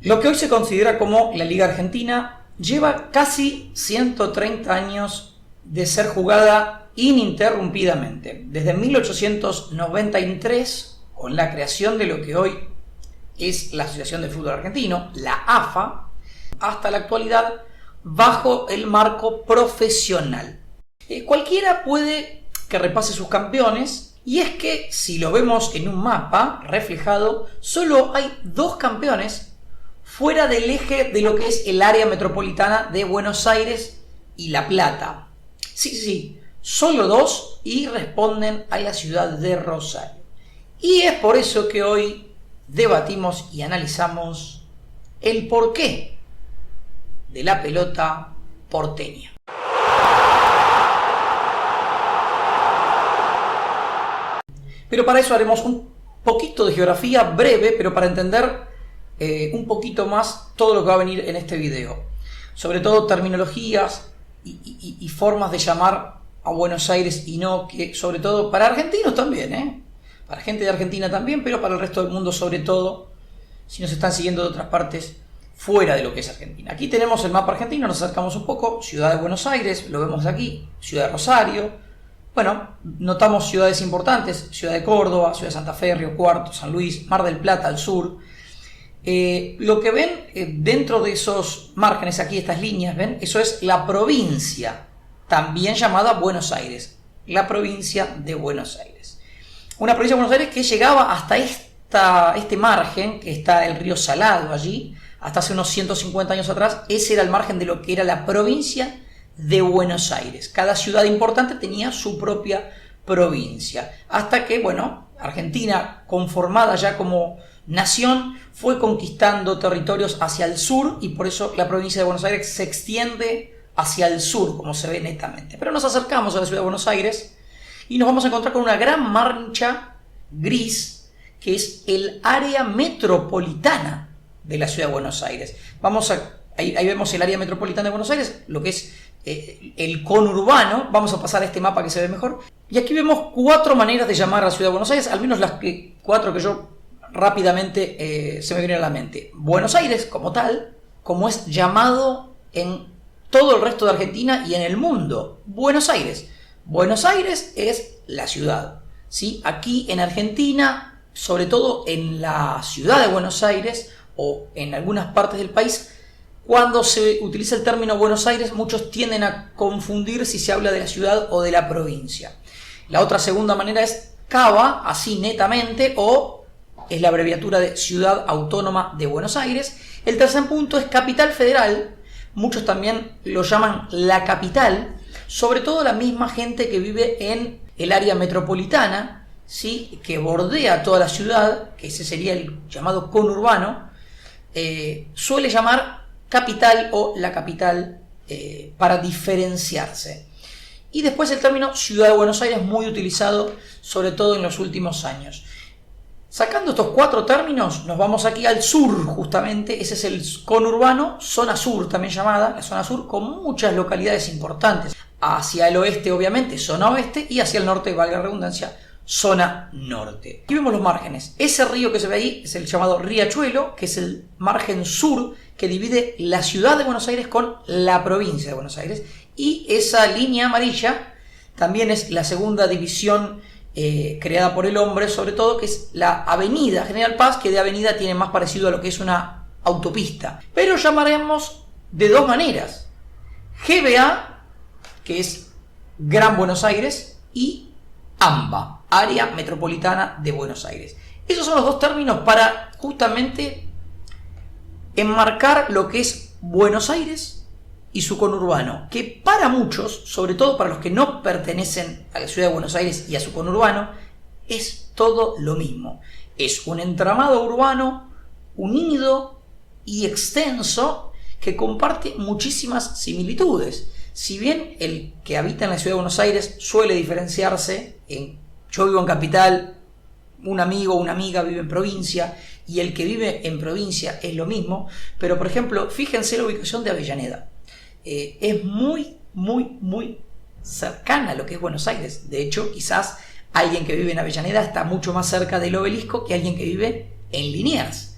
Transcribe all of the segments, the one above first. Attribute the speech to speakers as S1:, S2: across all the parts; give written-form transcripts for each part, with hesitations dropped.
S1: Lo que hoy se considera como la Liga Argentina lleva casi 130 años de ser jugada ininterrumpidamente. Desde 1893, con la creación de lo que hoy es la Asociación de Fútbol Argentino, la AFA, hasta la actualidad, bajo el marco profesional. Cualquiera puede que repase sus campeones, y es que si lo vemos en un mapa reflejado, solo hay 2 campeones fuera del eje de lo que es el área metropolitana de Buenos Aires y La Plata. Sí, solo 2 y responden a la ciudad de Rosario. Y es por eso que hoy debatimos y analizamos el porqué de la pelota porteña. Pero para eso haremos un poquito de geografía breve, pero para entender un poquito más todo lo que va a venir en este video. Sobre todo terminologías y formas de llamar a Buenos Aires, y no que, sobre todo para argentinos también, para gente de Argentina también, pero para el resto del mundo sobre todo, si nos están siguiendo de otras partes fuera de lo que es Argentina. Aquí tenemos el mapa argentino, nos acercamos un poco, ciudad de Buenos Aires, lo vemos aquí, ciudad de Rosario. Bueno, notamos ciudades importantes, ciudad de Córdoba, ciudad de Santa Fe, Río Cuarto, San Luis, Mar del Plata al sur. Lo que ven dentro de esos márgenes, aquí estas líneas, ¿ven? Eso es la provincia, también llamada Buenos Aires, la provincia de Buenos Aires. Una provincia de Buenos Aires que llegaba hasta este margen, que está el río Salado allí, hasta hace unos 150 años atrás. Ese era el margen de lo que era la provincia de Buenos Aires. Cada ciudad importante tenía su propia provincia, hasta que, bueno, Argentina, conformada ya como nación, fue conquistando territorios hacia el sur, y por eso la provincia de Buenos Aires se extiende hacia el sur, como se ve netamente. Pero nos acercamos a la ciudad de Buenos Aires y nos vamos a encontrar con una gran mancha gris, que es el área metropolitana de la ciudad de Buenos Aires. Ahí vemos el área metropolitana de Buenos Aires, lo que es el conurbano. Vamos a pasar a este mapa que se ve mejor. Y aquí vemos 4 maneras de llamar a la ciudad de Buenos Aires, al menos las 4 que yo rápidamente se me vienen a la mente. Buenos Aires como tal, como es llamado en todo el resto de Argentina y en el mundo. Buenos Aires. Buenos Aires es la ciudad, ¿sí? Aquí en Argentina, sobre todo en la ciudad de Buenos Aires o en algunas partes del país, cuando se utiliza el término Buenos Aires, muchos tienden a confundir si se habla de la ciudad o de la provincia. La otra segunda manera es CABA, así netamente, o es la abreviatura de Ciudad Autónoma de Buenos Aires. El tercer punto es Capital Federal. Muchos también lo llaman la capital, sobre todo la misma gente que vive en el área metropolitana, ¿sí?, que bordea toda la ciudad, que ese sería el llamado conurbano, suele llamar capital o la capital para diferenciarse. Y después el término Ciudad de Buenos Aires, muy utilizado sobre todo en los últimos años. Sacando estos 4 términos, nos vamos aquí al sur, justamente. Ese es el conurbano, zona sur también llamada, la zona sur, con muchas localidades importantes. Hacia el oeste, obviamente, zona oeste, y hacia el norte, valga la redundancia, zona norte. Aquí vemos los márgenes. Ese río que se ve ahí es el llamado Riachuelo, que es el margen sur que divide la ciudad de Buenos Aires con la provincia de Buenos Aires. Y esa línea amarilla también es la segunda división creada por el hombre, sobre todo, que es la avenida General Paz, que de avenida tiene más parecido a lo que es una autopista. Pero llamaremos de 2 maneras: GBA, que es Gran Buenos Aires, y AMBA, Área Metropolitana de Buenos Aires. Esos son los 2 términos para justamente enmarcar lo que es Buenos Aires y su conurbano, que para muchos, sobre todo para los que no pertenecen a la ciudad de Buenos Aires y a su conurbano, es todo lo mismo. Es un entramado urbano unido y extenso que comparte muchísimas similitudes. Si bien el que habita en la ciudad de Buenos Aires suele diferenciarse en yo vivo en capital, un amigo o una amiga vive en provincia, y el que vive en provincia es lo mismo, pero por ejemplo, fíjense la ubicación de Avellaneda. Es muy cercana a lo que es Buenos Aires. De hecho, quizás alguien que vive en Avellaneda está mucho más cerca del Obelisco que alguien que vive en Liniers.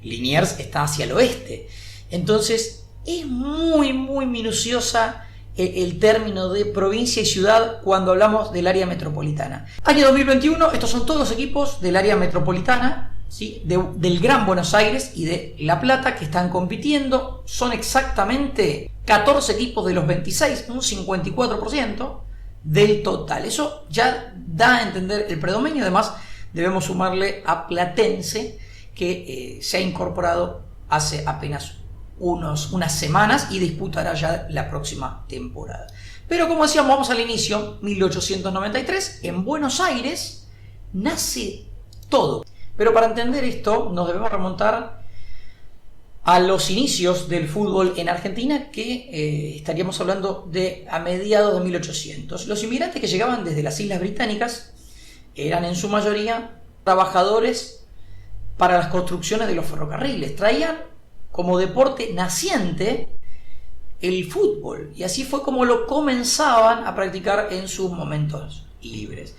S1: Liniers está hacia el oeste. Entonces es muy minuciosa el término de provincia y ciudad cuando hablamos del área metropolitana. Año 2021, estos son todos los equipos del área metropolitana, ¿sí? Del Gran Buenos Aires y de La Plata que están compitiendo. Son exactamente 14 equipos de los 26, un 54% del total. Eso ya da a entender el predominio. Además, debemos sumarle a Platense, que se ha incorporado hace apenas unas semanas y disputará ya la próxima temporada. Pero como decíamos, vamos al inicio. 1893, en Buenos Aires nace todo. Pero para entender esto nos debemos remontar a los inicios del fútbol en Argentina, que estaríamos hablando de a mediados de 1800. Los inmigrantes que llegaban desde las Islas Británicas eran en su mayoría trabajadores para las construcciones de los ferrocarriles. Traían como deporte naciente el fútbol, y así fue como lo comenzaban a practicar en sus momentos libres.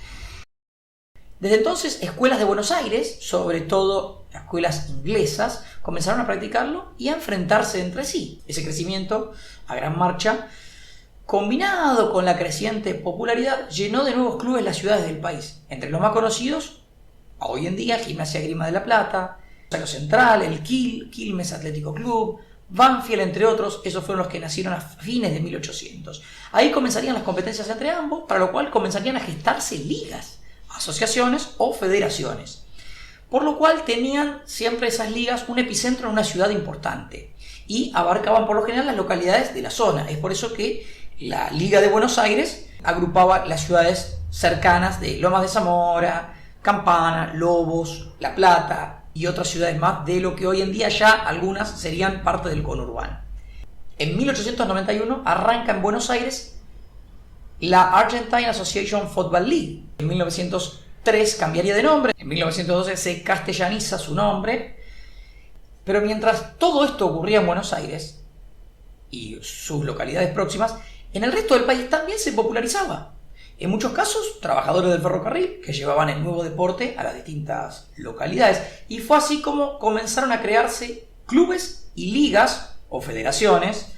S1: Desde entonces, escuelas de Buenos Aires, sobre todo escuelas inglesas, comenzaron a practicarlo y a enfrentarse entre sí. Ese crecimiento a gran marcha, combinado con la creciente popularidad, llenó de nuevos clubes las ciudades del país. Entre los más conocidos, hoy en día, Gimnasia y Esgrima de La Plata, Rosario Central, el Quilmes Atlético Club, Banfield, entre otros. Esos fueron los que nacieron a fines de 1800. Ahí comenzarían las competencias entre ambos, para lo cual comenzarían a gestarse ligas, asociaciones o federaciones. Por lo cual tenían siempre esas ligas un epicentro en una ciudad importante y abarcaban por lo general las localidades de la zona. Es por eso que la Liga de Buenos Aires agrupaba las ciudades cercanas de Lomas de Zamora, Campana, Lobos, La Plata y otras ciudades más, de lo que hoy en día ya algunas serían parte del conurbano. En 1891 arranca en Buenos Aires la Argentine Association Football League. En 1903 cambiaría de nombre, en 1912 se castellaniza su nombre, pero mientras todo esto ocurría en Buenos Aires y sus localidades próximas, en el resto del país también se popularizaba. En muchos casos, trabajadores del ferrocarril que llevaban el nuevo deporte a las distintas localidades. Y fue así como comenzaron a crearse clubes y ligas o federaciones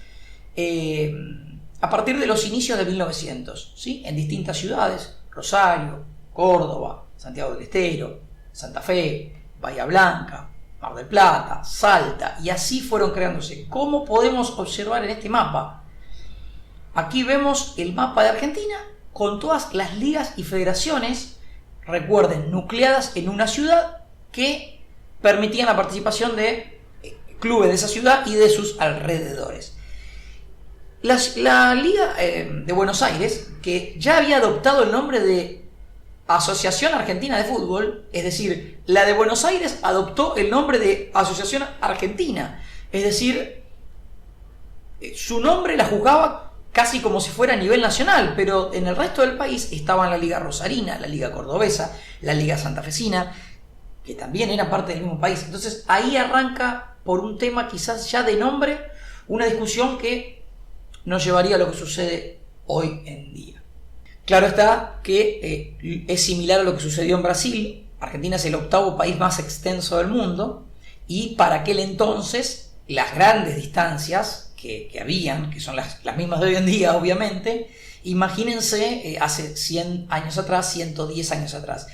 S1: a partir de los inicios de 1900, ¿sí? En distintas ciudades: Rosario, Córdoba, Santiago del Estero, Santa Fe, Bahía Blanca, Mar del Plata, Salta, y así fueron creándose. ¿Cómo podemos observar en este mapa? Aquí vemos el mapa de Argentina con todas las ligas y federaciones, recuerden, nucleadas en una ciudad, que permitían la participación de clubes de esa ciudad y de sus alrededores. La Liga de Buenos Aires, que ya había adoptado el nombre de Asociación Argentina de Fútbol, es decir, la de Buenos Aires adoptó el nombre de Asociación Argentina, es decir, su nombre la juzgaba casi como si fuera a nivel nacional, pero en el resto del país estaban la Liga Rosarina, la Liga Cordobesa, la Liga Santafesina, que también eran parte del mismo país. Entonces ahí arranca, por un tema quizás ya de nombre, una discusión que nos llevaría a lo que sucede hoy en día. Claro está que es similar a lo que sucedió en Brasil. Argentina es el octavo país más extenso del mundo, y para aquel entonces las grandes distancias que habían, que son las mismas de hoy en día, obviamente, imagínense hace 100 años atrás, 110 años atrás.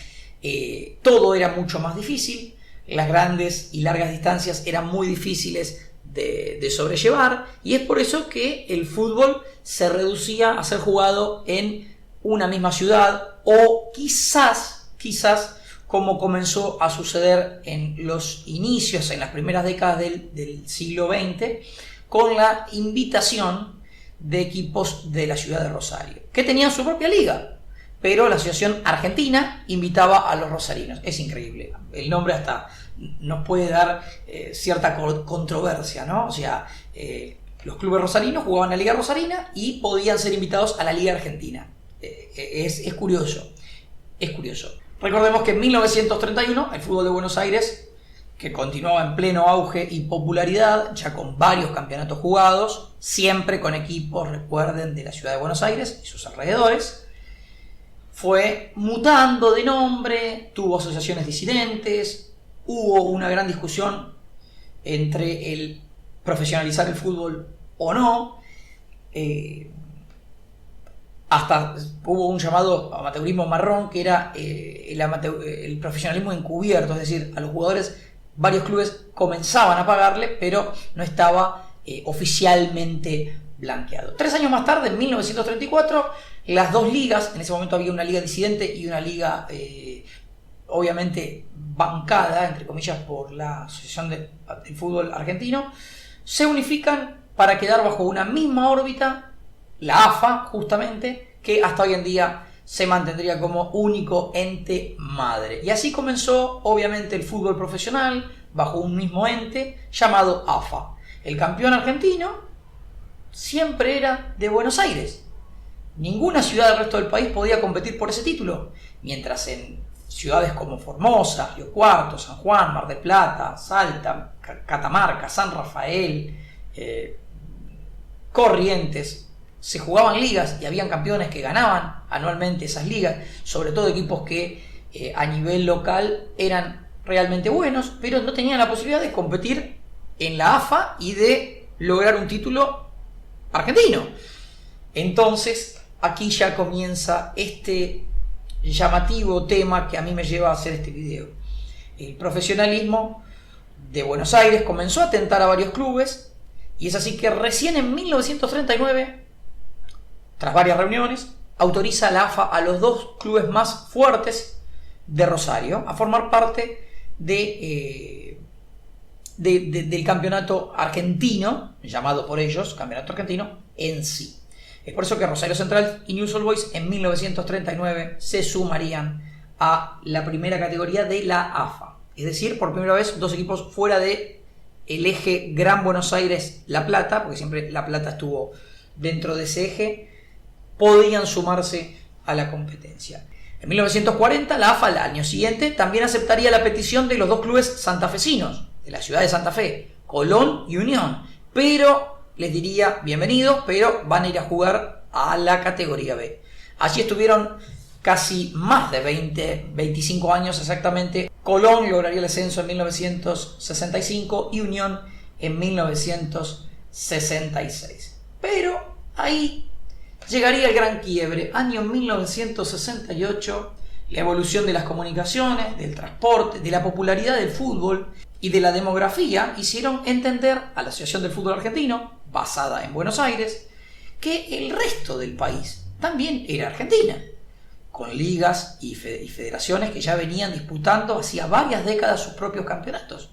S1: Todo era mucho más difícil, las grandes y largas distancias eran muy difíciles de sobrellevar, y es por eso que el fútbol se reducía a ser jugado en una misma ciudad, o quizás como comenzó a suceder en los inicios, en las primeras décadas del siglo XX, con la invitación de equipos de la ciudad de Rosario, que tenían su propia liga, pero la Asociación Argentina invitaba a los rosarinos. Es increíble, el nombre hasta nos puede dar cierta controversia, ¿no? O sea, los clubes rosarinos jugaban la Liga Rosarina y podían ser invitados a la Liga Argentina. Es curioso, es curioso. Recordemos que en 1931 el fútbol de Buenos Aires, que continuaba en pleno auge y popularidad, ya con varios campeonatos jugados, siempre con equipos, recuerden, de la ciudad de Buenos Aires y sus alrededores, fue mutando de nombre, tuvo asociaciones disidentes, hubo una gran discusión entre el profesionalizar el fútbol o no. Hasta hubo un llamado amateurismo marrón, que era el profesionalismo encubierto, es decir, a los jugadores varios clubes comenzaban a pagarle, pero no estaba oficialmente blanqueado. 3 años más tarde, en 1934, las dos ligas, en ese momento había una liga disidente y una liga obviamente bancada, entre comillas, por la Asociación del Fútbol Argentino, se unifican para quedar bajo una misma órbita, la AFA, justamente, que hasta hoy en día se mantendría como único ente madre. Y así comenzó, obviamente, el fútbol profesional, bajo un mismo ente llamado AFA. El campeón argentino siempre era de Buenos Aires. Ninguna ciudad del resto del país podía competir por ese título, mientras en ciudades como Formosa, Río Cuarto, San Juan, Mar del Plata, Salta, Catamarca, San Rafael, Corrientes, se jugaban ligas y habían campeones que ganaban anualmente esas ligas, sobre todo equipos que a nivel local eran realmente buenos, pero no tenían la posibilidad de competir en la AFA y de lograr un título argentino. Entonces, aquí ya comienza este llamativo tema que a mí me lleva a hacer este video. El profesionalismo de Buenos Aires comenzó a tentar a varios clubes, y es así que recién en 1939, tras varias reuniones, autoriza la AFA a los dos clubes más fuertes de Rosario a formar parte del campeonato argentino, llamado por ellos campeonato argentino en sí. Es por eso que Rosario Central y Newell's Old Boys en 1939 se sumarían a la primera categoría de la AFA. Es decir, por primera vez dos equipos fuera de el eje Gran Buenos Aires-La Plata, porque siempre La Plata estuvo dentro de ese eje, podían sumarse a la competencia. En 1940, la AFA, al año siguiente, también aceptaría la petición de los dos clubes santafesinos, de la ciudad de Santa Fe, Colón y Unión, pero les diría bienvenidos, pero van a ir a jugar a la categoría B. Allí estuvieron casi más de 25 años exactamente. Colón lograría el ascenso en 1965 y Unión en 1966. Pero ahí llegaría el gran quiebre, año 1968, la evolución de las comunicaciones, del transporte, de la popularidad del fútbol y de la demografía hicieron entender a la Asociación del Fútbol Argentino, basada en Buenos Aires, que el resto del país también era Argentina, con ligas y federaciones que ya venían disputando hacía varias décadas sus propios campeonatos.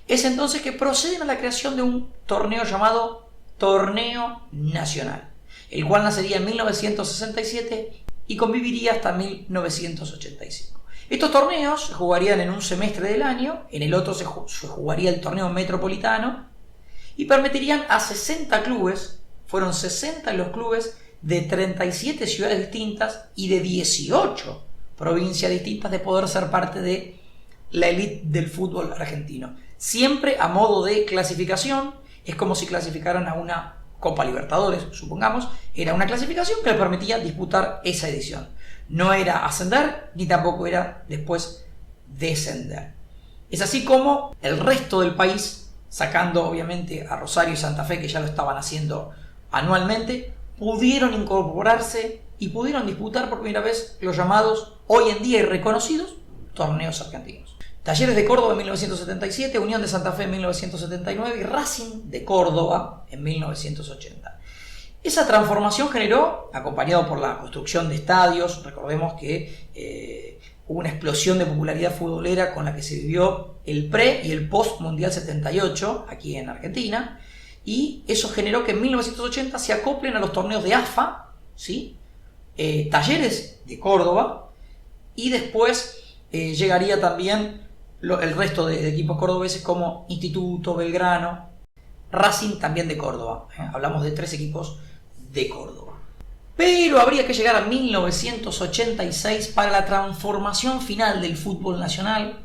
S1: Es entonces que proceden a la creación de un torneo llamado Torneo Nacional, el cual nacería en 1967 y conviviría hasta 1985. Estos torneos se jugarían en un semestre del año, en el otro se jugaría el torneo metropolitano, y permitirían a 60 clubes, fueron 60 los clubes de 37 ciudades distintas y de 18 provincias distintas, de poder ser parte de la élite del fútbol argentino. Siempre a modo de clasificación, es como si clasificaran a una Copa Libertadores, supongamos, era una clasificación que les permitía disputar esa edición. No era ascender, ni tampoco era después descender. Es así como el resto del país, sacando obviamente a Rosario y Santa Fe, que ya lo estaban haciendo anualmente, pudieron incorporarse y pudieron disputar por primera vez los llamados, hoy en día irreconocidos, torneos argentinos. Talleres de Córdoba en 1977, Unión de Santa Fe en 1979 y Racing de Córdoba en 1980. Esa transformación generó, acompañado por la construcción de estadios, recordemos que hubo una explosión de popularidad futbolera con la que se vivió el pre y el post Mundial 78 aquí en Argentina, y eso generó que en 1980 se acoplen a los torneos de AFA, ¿sí? Talleres de Córdoba, y después llegaría también el resto de equipos cordobeses como Instituto, Belgrano, Racing también de Córdoba. Hablamos de 3 equipos de Córdoba. Pero habría que llegar a 1986 para la transformación final del fútbol nacional.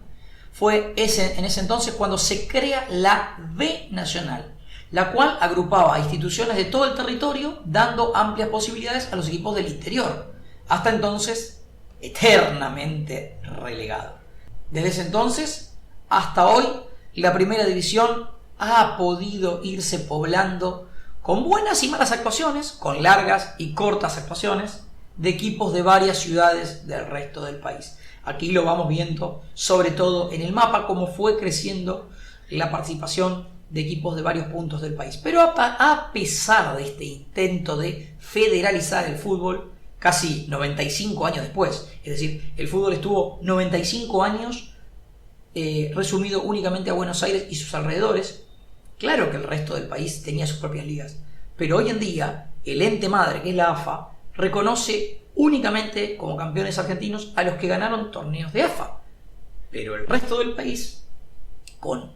S1: Fue en ese entonces cuando se crea la B Nacional, la cual agrupaba a instituciones de todo el territorio, dando amplias posibilidades a los equipos del interior, hasta entonces eternamente relegado. Desde ese entonces hasta hoy, la primera división ha podido irse poblando con buenas y malas actuaciones, con largas y cortas actuaciones, de equipos de varias ciudades del resto del país. Aquí lo vamos viendo, sobre todo en el mapa, cómo fue creciendo la participación de equipos de varios puntos del país. Pero a pesar de este intento de federalizar el fútbol, casi 95 años después, es decir, el fútbol estuvo 95 años resumido únicamente a Buenos Aires y sus alrededores. Claro que el resto del país tenía sus propias ligas, pero hoy en día el ente madre, que es la AFA, reconoce únicamente como campeones argentinos a los que ganaron torneos de AFA. Pero el resto del país, con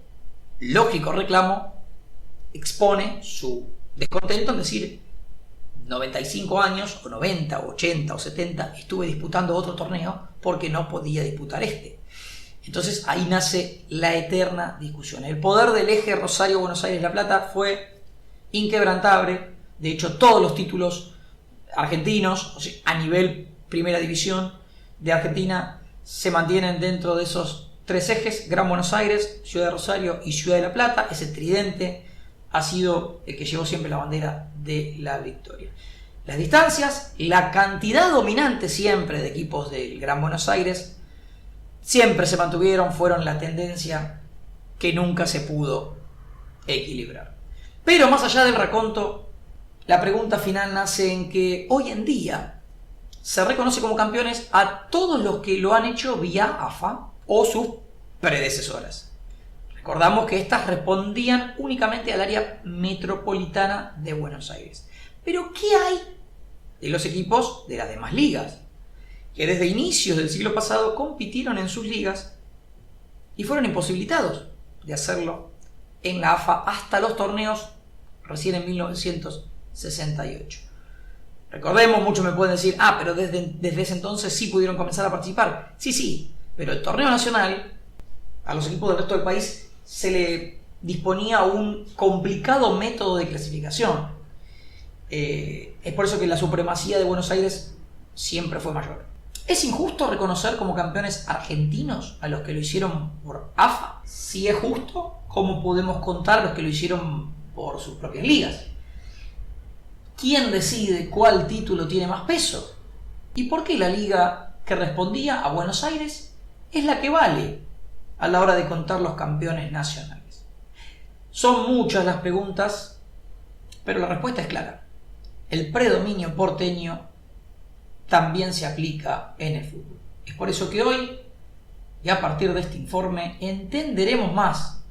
S1: lógico reclamo, expone su descontento en decir: 95 años, o 90, o 80, o 70, estuve disputando otro torneo porque no podía disputar este. Entonces ahí nace la eterna discusión. El poder del eje Rosario-Buenos Aires-La Plata fue inquebrantable. De hecho, todos los títulos argentinos, o sea, a nivel primera división de Argentina, se mantienen dentro de esos tres ejes: Gran Buenos Aires, Ciudad de Rosario y Ciudad de La Plata. Ese tridente ha sido el que llevó siempre la bandera de la victoria. Las distancias, la cantidad dominante siempre de equipos del Gran Buenos Aires siempre se mantuvieron, fueron la tendencia que nunca se pudo equilibrar. Pero más allá del raconto, la pregunta final nace en que hoy en día se reconoce como campeones a todos los que lo han hecho vía AFA o sus predecesoras. Recordamos que estas respondían únicamente al área metropolitana de Buenos Aires. Pero ¿qué hay de los equipos de las demás ligas, que desde inicios del siglo pasado compitieron en sus ligas y fueron imposibilitados de hacerlo en la AFA hasta los torneos recién en 1968? Recordemos, muchos me pueden decir: pero desde ese entonces sí pudieron comenzar a participar. Sí, pero el torneo nacional, a los equipos del resto del país se le disponía un complicado método de clasificación. Es por eso que la supremacía de Buenos Aires siempre fue mayor. ¿Es injusto reconocer como campeones argentinos a los que lo hicieron por AFA? Si es justo, ¿cómo podemos contar los que lo hicieron por sus propias ligas? ¿Quién decide cuál título tiene más peso? ¿Y por qué la liga que respondía a Buenos Aires es la que vale a la hora de contar los campeones nacionales? Son muchas las preguntas, pero la respuesta es clara. El predominio porteño también se aplica en el fútbol. Es por eso que hoy, y a partir de este informe, entenderemos más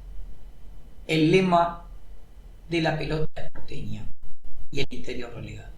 S1: el lema de la pelota porteña y el interior relegado.